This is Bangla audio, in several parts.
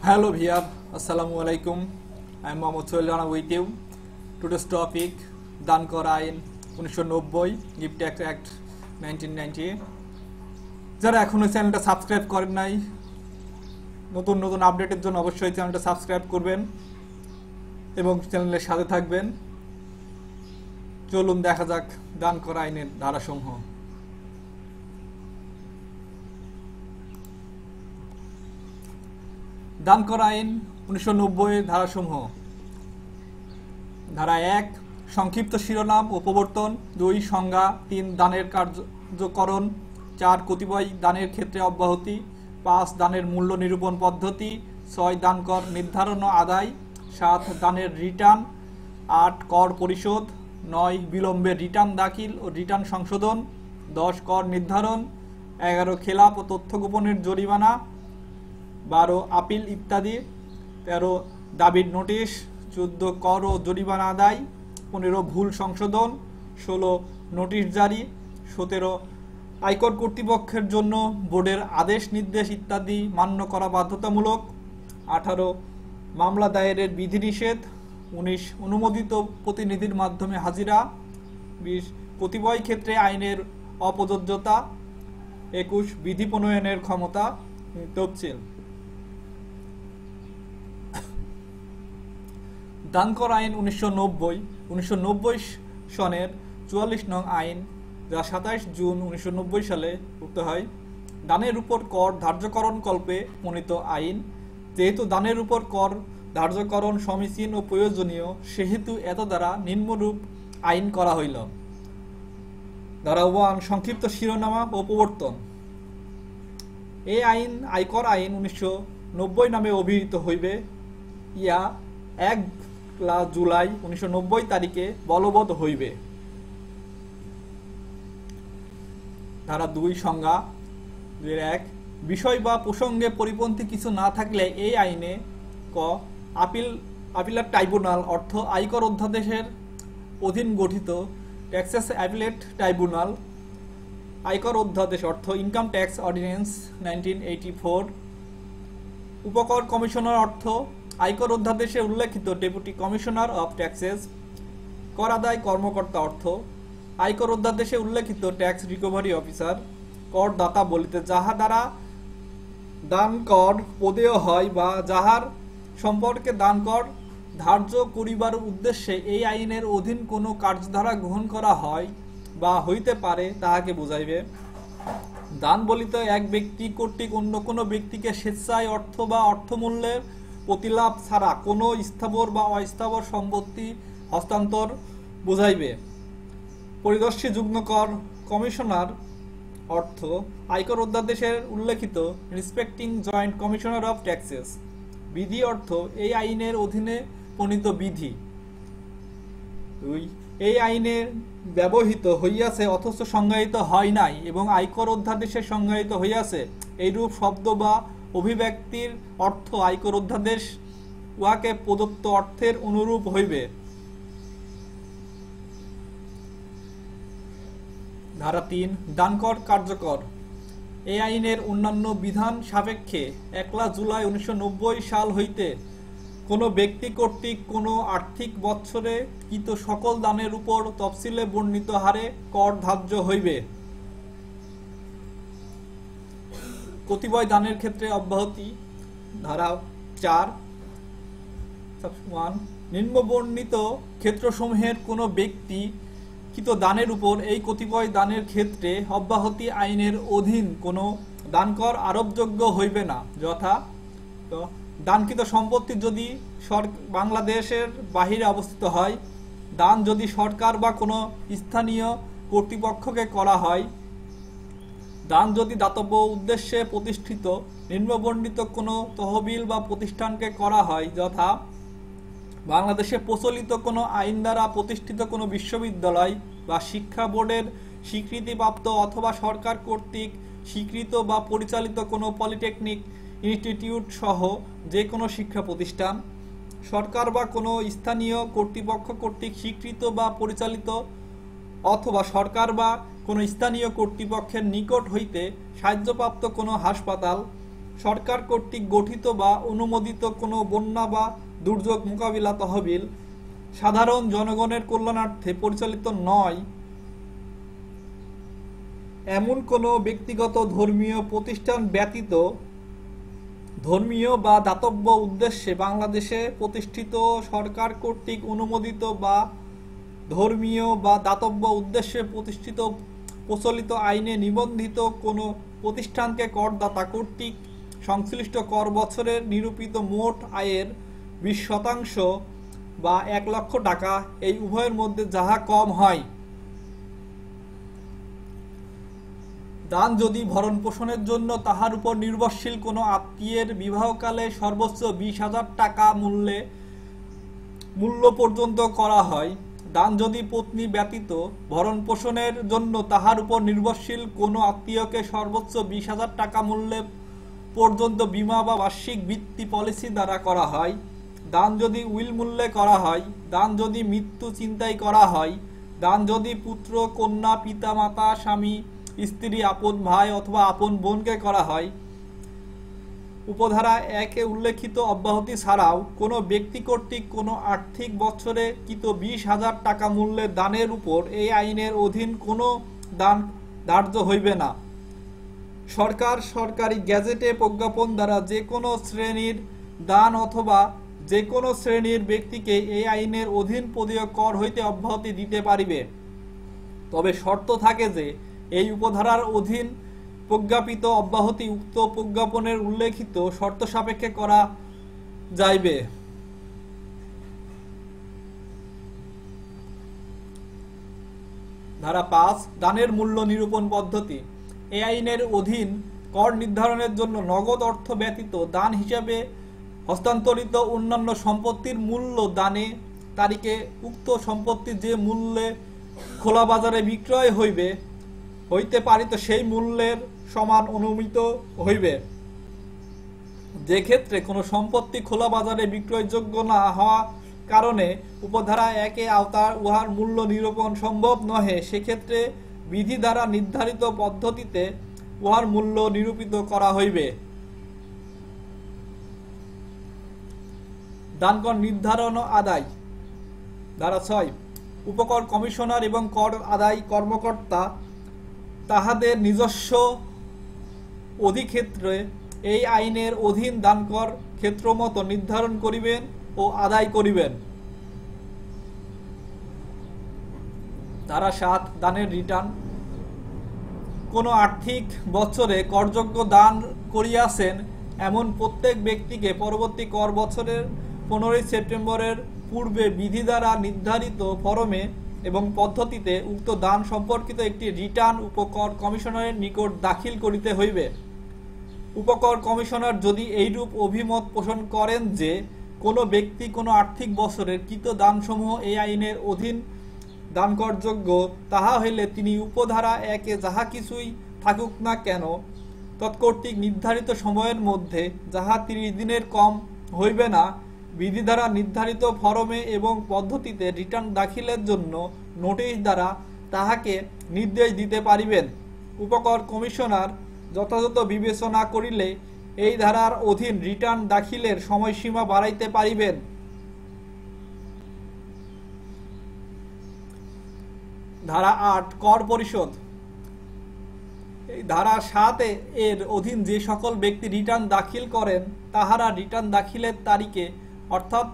Hello Bhiyar, Assalamu alaikum. I am Mohammad Sohail Rana with you. Today's topic দান কর আইন 1990 গিফট ট্যাক্স অ্যাক্ট 1990। যারা এখনো চ্যানেলটা সাবস্ক্রাইব করেন নাই, নতুন নতুন আপডেটের জন্য অবশ্যই চ্যানেলটা সাবস্ক্রাইব করবেন এবং চ্যানেলের সাথে থাকবেন। চলুন দেখা যাক দান কর আইনের ধারাসমূহ। দান করা আইন 1990 ধারাসমূহ। ধারা 1 সংক্ষিপ্ত শিরোনাম ও প্রবর্তন, 2 সংজ্ঞা, 3 দানের কার্যকরণ, 4 কতিপয় দানের ক্ষেত্রে অব্যাহতি, 5 দানের মূল্য নিরূপণ পদ্ধতি, 6 দান কর নির্ধারণ ও আদায়, 7 দানের রিটার্ন, 8 কর পরিশোধ, 9 বিলম্বে রিটার্ন দাখিল ও রিটার্ন সংশোধন, 10 কর নির্ধারণ, 11 খেলাপ ও তথ্য গোপনের জরিমানা, 12 আপিল ইত্যাদি, 13 দাবির নোটিশ, 14 কর ও জরিমানা আদায়, 15 ভুল সংশোধন, 16 নোটিশ জারি, 17 আয়কর কর্তৃপক্ষের জন্য বোর্ডের আদেশ নির্দেশ ইত্যাদি মান্য করা বাধ্যতামূলক, 18 মামলা দায়েরের বিধিনিষেধ, 19 অনুমোদিত প্রতিনিধির মাধ্যমে হাজিরা, 20 কতিপয় ক্ষেত্রে আইনের অপ্রযোজ্যতা, 21 বিধি প্রণয়নের ক্ষমতা। তফসিল। দান কর আইন 1990 সনের 44 নং আইন, যা 27 জুন 1990 সালে উক্ত হয়, দানের উপর কর ধার্যকরণ কল্পে প্রণীত আইন। যেহেতু দানের উপর কর ধার্যকরণ সমীচীন ও প্রয়োজনীয়, সেহেতু এত দ্বারা নিম্নরূপ আইন করা হইল। ধারা 1 সংক্ষিপ্ত শিরোনামা ও প্রবর্তন। এই আইন আয়কর আইন 1990 নামে অভিহিত হইবে। ইয়া 1 জুলাই 1990 তারিখে বলবৎ হইবে। ধারা 2 সংজ্ঞা। 1 বিষয় বা প্রসঙ্গে পরিপন্থী কিছু না থাকলে এই আইনে ক আপিলার ট্রাইব্যুনাল অর্থ আয়কর অধ্যাদেশের অধীন গঠিত ট্যাক্সেস অ্যাপিলেট ট্রাইব্যুনাল, আয়কর অধ্যাদেশ অর্থ ইনকাম ট্যাক্স অর্ডিন্যান্স 1984, উপকর কমিশনার অর্থ আয়কর অধ্যাদেশে উল্লেখিত ডেপুটি কমিশনার অফ ট্যাক্সেস, কর আদায় কর্মকর্তা অর্থ আয়কর অধ্যাদেশে উল্লেখিত ট্যাক্স রিকভারি অফিসার, করদাতা বলিতে যাহা দ্বারা দান কর প্রদেয় হয় বা যাহার সম্পর্কে দান কর ধার্য করিবার উদ্দেশ্যে এই আইনের অধীন কোনো কার্যধারা গ্রহণ করা হয় বা হইতে পারে তাহাকে বুঝাইবে। দান বলিতে এক ব্যক্তি কর্তৃক অন্য কোনো ব্যক্তিকে স্বেচ্ছায় অর্থ বা অর্থমূল্যের প্রতিলাভ ছাড়া কোনো স্থাবর বা অস্থাবর সম্পত্তি হস্তান্তর বুঝাইবে। পরিদর্শী যুগ্ম কর কমিশনার অর্থ আয়কর অধ্যাদেশের উল্লেখিত respecting joint commissioner of taxes. বিধি অর্থ এই আইনের অধীনে প্রণীত বিধি। 2 এই আইনে ব্যবহৃত হইয়াছে অথচ সংজ্ঞায়িত হয় নাই এবং আয়কর অধ্যাদেশে সংজ্ঞায়িত হইয়াছে এইরূপ শব্দ বা অভিব্যক্তির অর্থ আয়কর অধ্যাদেশ উহাকে প্রদত্ত অর্থের অনুরূপ হইবে। ধারা 3 দান কর কার্যকর। এই আইনের অন্যান্য বিধান সাপেক্ষে 1 জুলাই 1990 সাল হইতে কোনো ব্যক্তি কর্তৃক কোনো আর্থিক বৎসরে কৃত সকল দানের উপর তফসিলে বর্ণিত হারে কর ধার্য হইবে। কতিপয় দানের ক্ষেত্রে অব্যাহতি। ধারা 4 নিম্নবর্ণিত ক্ষেত্রসমূহের কোনো ব্যক্তি কৃত দানের উপর এই কতিপয় দানের ক্ষেত্রে অব্যাহতি আইনের অধীন কোনো দানকর আরোপযোগ্য হইবে না, যথা দানকৃত সম্পত্তি যদি বাংলাদেশের বাহিরে অবস্থিত হয়, দান যদি সরকার বা কোনো স্থানীয় কর্তৃপক্ষকে করা হয়, দান যদি দাতব্য উদ্দেশ্যে প্রতিষ্ঠিত নিম্নবর্ণিত কোনো তহবিল বা প্রতিষ্ঠানকে করা হয়, যথা বাংলাদেশে প্রচলিত কোনো আইন দ্বারা প্রতিষ্ঠিত কোনো বিশ্ববিদ্যালয় বা শিক্ষা বোর্ডের স্বীকৃতিপ্রাপ্ত অথবা সরকার কর্তৃক স্বীকৃত বা পরিচালিত কোনো পলিটেকনিক ইনস্টিটিউট সহ যে কোনো শিক্ষা প্রতিষ্ঠান, সরকার বা কোনো স্থানীয় কর্তৃপক্ষ কর্তৃক স্বীকৃত বা পরিচালিত অথবা সরকার বা কোনো স্থানীয় কর্তৃপক্ষের নিকট হইতে সাহায্যপ্রাপ্ত কোনো হাসপাতাল, সরকার কর্তৃক গঠিত বা অনুমোদিত কোনো বন্যা বা দুর্যোগ মোকাবিলা তহবিল সাধারণ জনগণের কল্যাণার্থে পরিচালিত নয় এমন কোনো ব্যক্তিগত ধর্মীয় প্রতিষ্ঠান ব্যতীত ধর্মীয় বা দাতব্য উদ্দেশ্যে বাংলাদেশে প্রতিষ্ঠিত সরকার কর্তৃক অনুমোদিত বা ধর্মীয় বা দাতব্য উদ্দেশ্যে প্রতিষ্ঠিত প্রচলিত আইনে নিবন্ধিত কোনো প্রতিষ্ঠানকে করদাতা কর্তৃক সংশ্লিষ্ট কর বছরের নিরূপিত মোট আয়ের 20% বা 1 লক্ষ টাকা এই উভয়ের মধ্যে যাহা কম হয়। দান যদি ভরণ পোষণের জন্য তাহার উপর নির্ভরশীল কোনো আত্মীয়ের বিবাহকালে সর্বোচ্চ 20,000 টাকা মূল্য পর্যন্ত করা হয়, দান যদি পত্নী ব্যতীত ভরণ পোষণের জন্য তাহার উপর নির্ভরশীল কোনো আত্মীয়কে সর্বোচ্চ 20,000 টাকা মূল্য পর্যন্ত বীমা বা বার্ষিক বৃত্তি পলিসি দ্বারা করা হয়, দান যদি উইল মূল্যে করা হয়, দান যদি মৃত্যু চিন্তায় করা হয়, দান যদি পুত্র কন্যা পিতা মাতা স্বামী স্ত্রী আপন ভাই অথবা আপন বোনকে করা হয়, উপধারা 1 উল্লেখিত অব্যাহতি ছাড়াও কোনো ব্যক্তি কর্তৃক কোনো আর্থিক বছরে কৃত 20,000 টাকা মূল্যের দানের উপর এই আইনের অধীন কোনো দান ধার্য হইবে না। সরকার সরকারি গ্যাজেটে প্রজ্ঞাপন দ্বারা যে কোনো শ্রেণীর দান অথবা যে কোনো শ্রেণীর ব্যক্তিকে এই আইনের অধীন প্রদেয় কর হইতে অব্যাহতি দিতে পারিবে, তবে শর্ত থাকে যে এই উপধারার অধীন প্রজ্ঞাপিত অব্যাহতি উক্ত প্রজ্ঞাপনের উল্লেখিত শর্ত সাপেক্ষে করা যাইবে। ধারা 5 দানের মূল্য নিরূপণ পদ্ধতি। এই আইনের অধীন কর নির্ধারণের জন্য নগদ অর্থ ব্যতীত দান হিসাবে হস্তান্তরিত অন্যান্য সম্পত্তির মূল্য দানে তারিখে উক্ত সম্পত্তি যে মূল্যে খোলা বাজারে বিক্রয় হইতে পারিত সেই মূল্যের সমান অনুমিত হইবে। যে ক্ষেত্রে কোনো সম্পত্তি খোলা বাজারে বিক্রয়যোগ্য না হওয়া কারণে উপধারা 1 আওতার উহার মূল্য নিরূপণ সম্ভব নহে, সেক্ষেত্রে বিধি দ্বারা নির্ধারিত পদ্ধতিতে উহার মূল্য নিরূপিত করা হইবে। দানকর নির্ধারণ ও আদায়। ধারা 6 উপকর কমিশনার এবং কর আদায় কর্মকর্তা তাহাদের নিজস্ব অধিক্ষেত্রে এই আইনের অধীন দানকর ক্ষেত্রমত নির্ধারণ করিবেন ও আদায় করিবেন। ধারা 7 দানের রিটার্ন। কোনো আর্থিক বছরে করযোগ্য দান করিয়াছেন এমন প্রত্যেক ব্যক্তিকে পরবর্তী কর বছরের 15 সেপ্টেম্বরের পূর্বে বিধি দ্বারা নির্ধারিত ফরমে এবং পদ্ধতিতে উক্ত দান সম্পর্কিত একটি রিটার্ন উপকর কমিশনারের নিকট দাখিল করিতে হইবে। উপকর কমিশনার যদি এইরূপ অভিমত পোষণ করেন যে কোনো ব্যক্তি কোনো আর্থিক বছরের কৃত দানসমূহ এই আইনের অধীন দানকরযোগ্য, তাহা হইলে তিনি উপধারা 1 যাহা কিছুই থাকুক না কেন তৎকর্তৃক নির্ধারিত সময়ের মধ্যে, যাহা 30 দিনের কম হইবে না, বিধি দ্বারা নির্ধারিত ফরমে এবং পদ্ধতিতে রিটার্ন দাখিলের জন্য নোটিশ দ্বারা তাহাকে নির্দেশ দিতে পারিবেন। উপকর কমিশনার যথাযথ বিবেচনা করিলে এই ধারার অধীন রিটার্ন দাখিলের সময়সীমা বাড়াইতে পারিবেন। ধারা 8 কর পরিশোধ। এই ধারা 7 এর অধীন যে সকল ব্যক্তি রিটার্ন দাখিল করেন তাহারা রিটার্ন দাখিলের তারিখে অর্থাৎ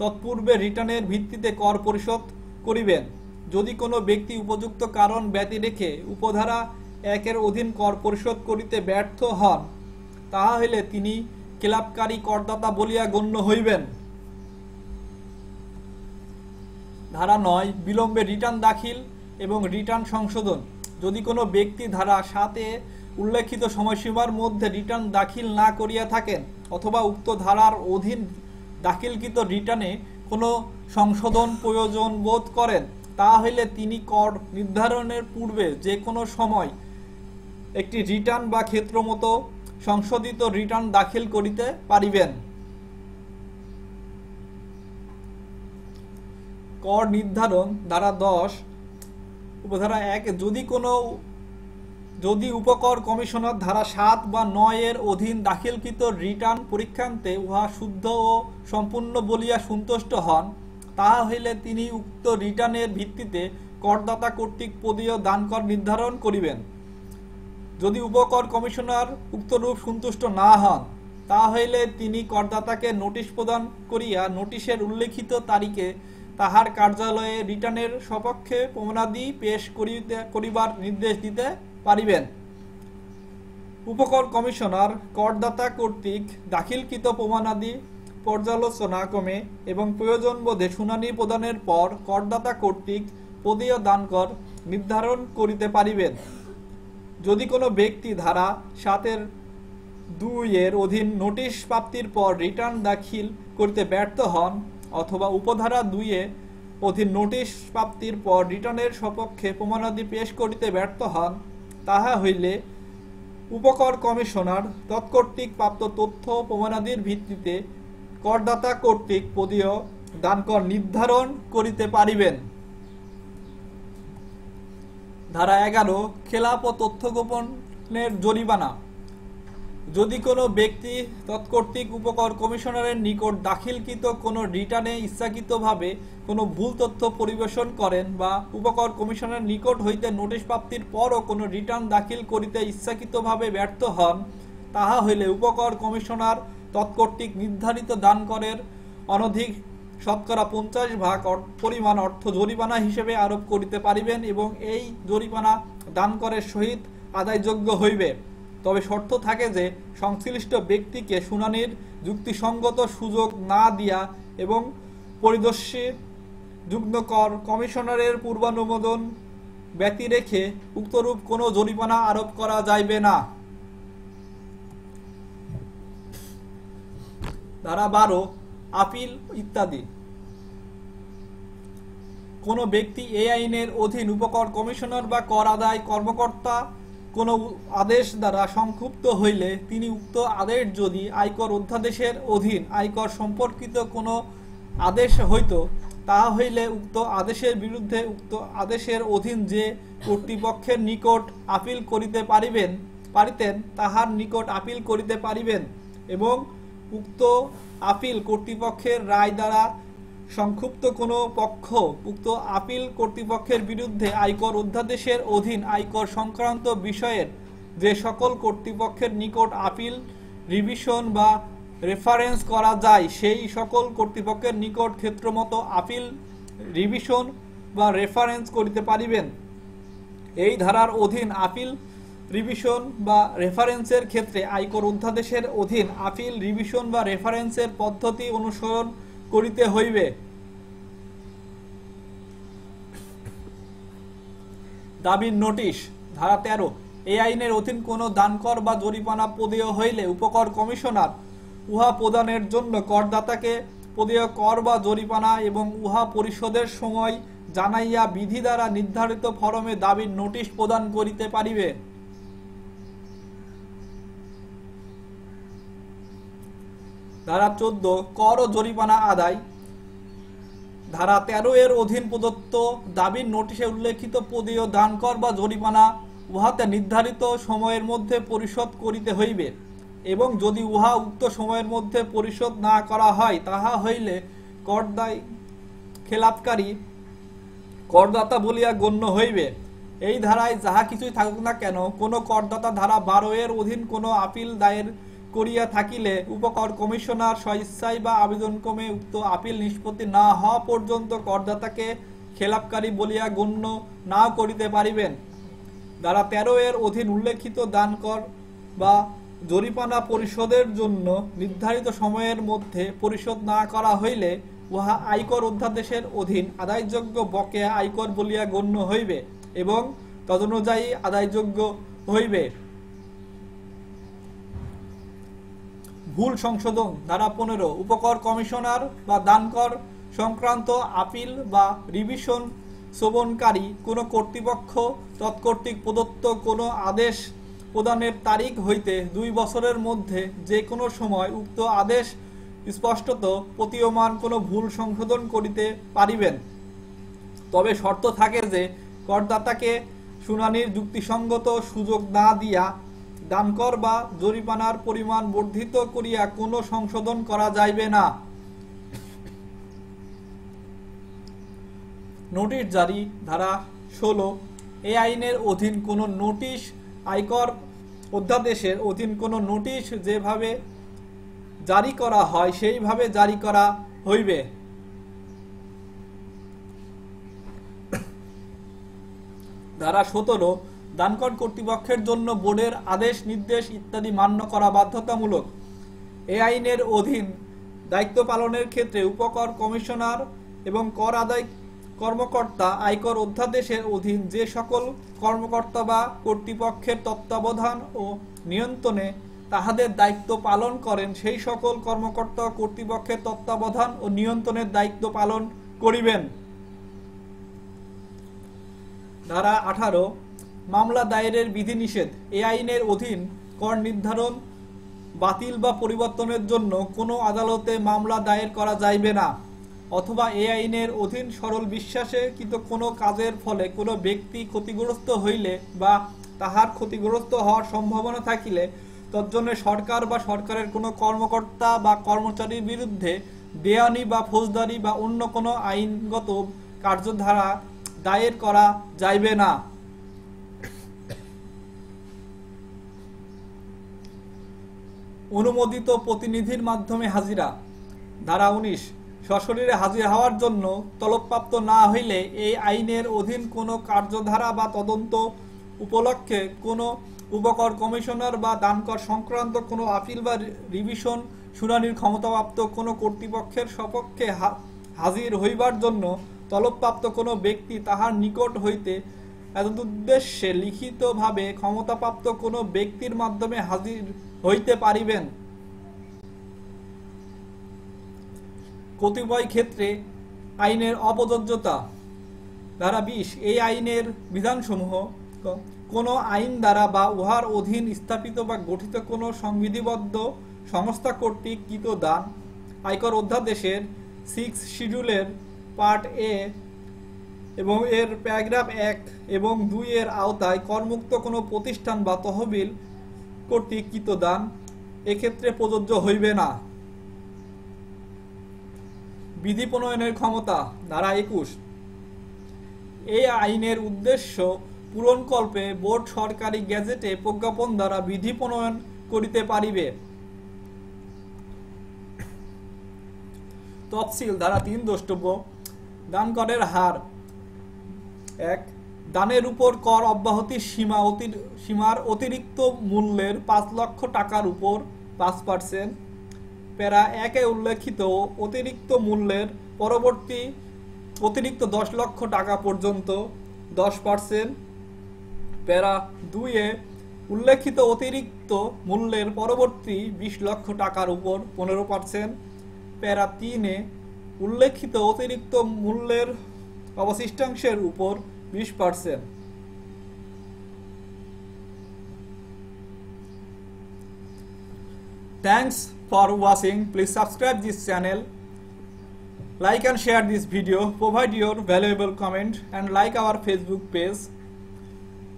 তৎপূর্বে রিটার্নের ভিত্তিতে কর পরিশোধ করিবেন। যদি কোনো ব্যক্তি উপযুক্ত কারণ ব্যতি রেখে উপধারা 1 এর অধীন কর পরিশোধ করিতে ব্যর্থ হন, তাহা হইলে তিনি খেলাপকারী করদাতা বলিয়া গণ্য হইবেন। ধারা 9 বিলম্বে রিটার্ন দাখিল এবং রিটার্ন সংশোধন। যদি কোনো ব্যক্তি ধারা 7 এ উল্লেখিত সময়সীমার মধ্যে রিটার্ন দাখিল না করিয়া থাকেন অথবা উক্ত ধারার অধীন দাখিলকৃত রিটার্নে কোনো সংশোধন প্রয়োজন বোধ করেন, তা হইলে তিনি কর নির্ধারণের পূর্বে যে কোনো সময় একটি রিটার্ন বা ক্ষেত্রমতো সংশোধিত রিটার্ন দাখিল করিতে পারিবেন। কর নির্ধারণ। ধারা 10 উপধারা 1 যদি কোনো যদি উপকর কমিশনার ধারা ৭ বা ৯ এর অধীন দাখিলকৃত রিটার্ন পরীক্ষান্তে উহা শুদ্ধ ও সম্পূর্ণ বলিয়া সন্তুষ্ট হন, তাহা হইলে তিনি উক্ত রিটার্নের ভিত্তিতে করদাতা কর্তৃক পদীয় দানকর নির্ধারণ করিবেন। যদি উপকর কমিশনার উক্তরূপ সন্তুষ্ট না হন, তাহা হইলে তিনি করদাতাকে নোটিশ প্রদান করিয়া নোটিশের উল্লেখিত তারিখে তাহার কার্যালয়ে রিটার্নের সপক্ষে প্রমাণাদি পেশ করিবার নির্দেশ দিতে পারিবেন। উপকর কমিশনার করদাতা কর্তৃক দাখিলকৃত প্রমাণাদি পর্যালোচনা ক্রমে এবং প্রয়োজন বোধে শুনানি প্রদানের পর করদাতা কর্তৃক পদীয় দানকর নির্ধারণ করিতে পারিবেন। যদি কোনো ব্যক্তি ধারা ৭-২ এর অধীন নোটিশ প্রাপ্তির পর রিটার্ন দাখিল করিতে ব্যর্থ হন অথবা উপধারা ২ এর অধীন নোটিশ প্রাপ্তির পর রিটার্নের সপক্ষে প্রমাণাদি পেশ করিতে ব্যর্থ হন, তাহা হইলে উপকর কমিশনার তৎকর্তৃক প্রাপ্ত তথ্য প্রমাণাদির ভিত্তিতে করদাতা কর্তৃক পদীয় দানকর নির্ধারণ করিতে পারিবেন। ধারা ১১ খেলাপ ও তথ্য গোপনের জরিমানা। যদি কোনো ব্যক্তি তৎকর্তৃক উপকর কমিশনারের নিকট দাখিলকৃত কোনো রিটার্নে ইচ্ছাকৃতভাবে কোনো ভুল তথ্য পরিবেশন করেন বা উপকর কমিশনারের নিকট হইতে নোটিশ প্রাপ্তির পরও কোনো রিটার্ন দাখিল করিতে ইচ্ছাকৃতভাবে ব্যর্থ হন, তাহা হইলে উপকর কমিশনার তৎকর্তৃক নির্ধারিত দানকরের অনধিক শতকরা ৫০% পরিমাণ অর্থ জরিমানা হিসেবে আরোপ করিতে পারিবেন এবং এই জরিমানা দানকরের সহিত আদায়যোগ্য হইবে। তবে শর্ত থাকে যে সংশ্লিষ্ট ব্যক্তিকে শুনানির যুক্তিসঙ্গত সুযোগ না দিয়া এবং পরিদর্শী যুগ্ম কর কমিশনারের পূর্বানুমোদন ব্যতি রেখে উক্তরূপ কোনো জরিমানা আরোপ করা যাইবে না। ধারা ১২ আপিল ইত্যাদি। কোনো ব্যক্তি এই আইনের অধীন উপকর কমিশনার বা কর আদায় কর্মকর্তা কোনো আদেশ দ্বারা সংক্ষুব্ধ হইলে তিনি উক্ত আদেশ যদি আয়কর অধ্যাদেশের অধীন আয়কর সম্পর্কিত কোনো আদেশ হইত, তাহা হইলে উক্ত আদেশের বিরুদ্ধে উক্ত আদেশের অধীন যে কর্তৃপক্ষের নিকট আপিল করিতে পারিতেন তাহার নিকট আপিল করিতে পারিবেন এবং উক্ত আপিল কর্তৃপক্ষের রায় দ্বারা সংক্ষুব্ধ কোনো পক্ষ উক্ত আপিল কর্তৃপক্ষের বিরুদ্ধে আয়কর অধ্যাদেশের অধীন আয়কর সংক্রান্ত বিষয়ের যে সকল কর্তৃপক্ষের নিকট আপিল রিভিশন বা রেফারেন্স করা যায়, সেই সকল কর্তৃপক্ষের নিকট ক্ষেত্রমতো আপিল রিভিশন বা রেফারেন্স করিতে পারিবেন। এই ধারার অধীন আপিল রিভিশন বা রেফারেন্সের ক্ষেত্রে আয়কর অধ্যাদেশের অধীন আপিল রিভিশন বা রেফারেন্সের পদ্ধতি অনুসরণ করিতে হইবে। দাবির নোটিশ। ধারা ১৩ এই আইনের অধীন কোনো দানকর বা জরিমানা পদেয় হইলে উপকর কমিশনার উহা প্রদানের জন্য করদাতাকে পদেয় কর বা জরিমানা এবং উহা পরিশোধের সময় জানাইয়া বিধি দ্বারা নির্ধারিত ফরমে দাবির নোটিশ প্রদান করিতে পারিবে। ধারা ১৪ কর ও জরিমানা আদায়। ধারা ১৩ এর অধীন প্রদত্ত দাবির নোটিশে উল্লেখিত পদেয় দানকর বা জরিমানা উহাতে নির্ধারিত সময়ের মধ্যে পরিশোধ করিতে হইবে এবং যদি উহা উক্ত সময়ের মধ্যে পরিশোধ না করা হয়, তাহা হইলে করদায় খেলাপকারী করদাতা বলিয়া গণ্য হইবে। এই ধারায় যাহা কিছুই থাকুক না কেন, কোনো করদাতা ধারা ১২ এর অধীন কোনো আপিল দায়ের করিয়া থাকিলে উপকর কমিশনার স্বইচ্ছায় বা আবেদনক্রমে উক্ত আপিল নিষ্পত্তি না হওয়া পর্যন্ত করদাতাকে খেলাপকারী বলিয়া গণ্য না করিতে পারিবেন। ধারা ১৩ এর অধীন উল্লেখিত দানকর বা জরিমানা পরিশোধের জন্য নির্ধারিত সময়ের মধ্যে পরিশোধ না করা হইলে উহা আয়কর অধ্যাদেশের অধীন আদায়যোগ্য বকেয়া আয়কর বলিয়া গণ্য হইবে এবং তদনুযায়ী আদায়যোগ্য হইবে। ভুল সংশোধন। ধারা ১৫ উপকর কমিশনার বা দানকর সংক্রান্ত আপিল বা রিভিশন শ্রবণকারী কোনো কর্তৃপক্ষ তৎকর্তৃক প্রদত্ত কোনো আদেশ প্রদানের তারিখ হইতে ২ বছরের মধ্যে যে কোনো সময় উক্ত আদেশ স্পষ্টত প্রতীয়মান কোনো ভুল সংশোধন করিতে পারিবেন। তবে শর্ত থাকে যে করদাতাকে শুনানির যুক্তিসঙ্গত সুযোগ না দিয়া দানকর বা জরিমানার পরিমাণ বর্ধিত করিয়া কোনো সংশোধন করা যাইবে না। নোটিশ জারি ধারা 16 এই আইনের অধীন কোনো নোটিশ আয়কর অধ্যাদেশের অধীন কোনো নোটিশ যেভাবে জারি করা হয় সেইভাবে জারি করা হইবে। ধারা 17 দানকর কর্তৃপক্ষের জন্য বোর্ডের আদেশ নির্দেশ ইত্যাদি মান্য করা বাধ্যতামূলক। এই আইনের অধীন দায়িত্ব পালনের ক্ষেত্রে উপকর কমিশনার এবং কর আদায় কর্মকর্তা আয়কর অধ্যাদেশের অধীন যে সকল কর্মকর্তা বা কর্তৃপক্ষের তত্ত্বাবধান ও নিয়ন্ত্রণে তাহাদের দায়িত্ব পালন করেন সেই সকল কর্মকর্তা কর্তৃপক্ষের তত্ত্বাবধান ও নিয়ন্ত্রণের দায়িত্ব পালন করিবেন। ধারা 18 মামলা দায়েরের বিধিনিষেধ এই আইনের অধীন কর নির্ধারণ বাতিল বা পরিবর্তনের জন্য কোনো আদালতে মামলা দায়ের করা যাইবে না, অথবা এই আইনের অধীন সরল বিশ্বাসে কৃত কোনো কাজের ফলে কোনো ব্যক্তি ক্ষতিগ্রস্ত হইলে বা তাহার ক্ষতিগ্রস্ত হওয়ার সম্ভাবনা থাকিলে তজ্জন্য সরকার বা সরকারের কোনো কর্মকর্তা বা কর্মচারীর বিরুদ্ধে দেওয়ানি বা ফৌজদারি বা অন্য কোনো আইনগত কার্যধারা দায়ের করা যাইবে না। অনুমোদিত প্রতিনিধির মাধ্যমে হাজিরা ধারা 19 সশরীরে হাজির হওয়ার জন্য তলবপ্রাপ্ত না হইলে এই আইনের অধীন কোনো কার্যধারা বা তদন্ত উপলক্ষে কোনো উপকর কমিশনার বা দানকর সংক্রান্ত কোনো আপিল বা রিভিশন শুনানির ক্ষমতাপ্রাপ্ত কোনো কর্তৃপক্ষের সপক্ষে হাজির হইবার জন্য তলবপ্রাপ্ত কোনো ব্যক্তি তাহার নিকট হইতে এতদুদ্দেশ্যে লিখিতভাবে ক্ষমতাপ্রাপ্ত কোনো ব্যক্তির মাধ্যমে হাজির হইতে পারিবেন। কতিপয় ক্ষেত্রে আইনের অপ্রযোজ্যতা ধারা 20 এই আইনের বিধানসমূহ কোনো আইন দ্বারা বা উহার অধীন স্থাপিত বা গঠিত কোনো সংবিধিবদ্ধ সংস্থা কর্তৃক কৃত দান আয়কর অধ্যাদেশের 6 শিডিউলের পার্ট এ এবং এর প্যারাগ্রাফ 1 এবং 2 এর আওতায় করমুক্ত কোনো প্রতিষ্ঠান বা তহবিল কর্তৃক কৃত দান এক্ষেত্রে প্রযোজ্য হইবে না। বিধি প্রণয়নের ক্ষমতা ধারা 21 এই আইনের উদ্দেশ্য পূরণকল্পে বোর্ড সরকারি গেজেটে প্রজ্ঞাপন দ্বারা বিধি প্রণয়ন করিতে পারিবে। তফসিল ধারা 3 দ্রষ্টব্য দানকরের হার 1 দানের উপর কর অব্যাহতির সীমার অতিরিক্ত মূল্যের 5 লক্ষ টাকার উপর 5%, প্যারা 1 এ উল্লেখিত অতিরিক্ত মূল্যের পরবর্তী অতিরিক্ত 10 লক্ষ টাকা পর্যন্ত 10%, প্যারা 2 এ উল্লেখিত অতিরিক্ত মূল্যের পরবর্তী 20 লক্ষ টাকার উপর 15%, প্যারা 3 এ উল্লেখিত অতিরিক্ত মূল্যের অবশিষ্টাংশের উপর 20%। Thanks for watching. Please subscribe this channel, like and share this video, provide your valuable comment and like our Facebook page.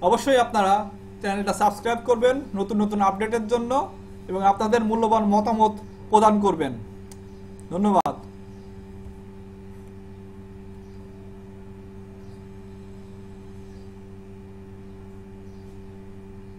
অবশ্যই আপনারা চ্যানেলটা সাবস্ক্রাইব করবেন নতুন নতুন আপডেটের জন্য এবং আপনাদের মূল্যবান মতামত প্রদান করবেন। ধন্যবাদ।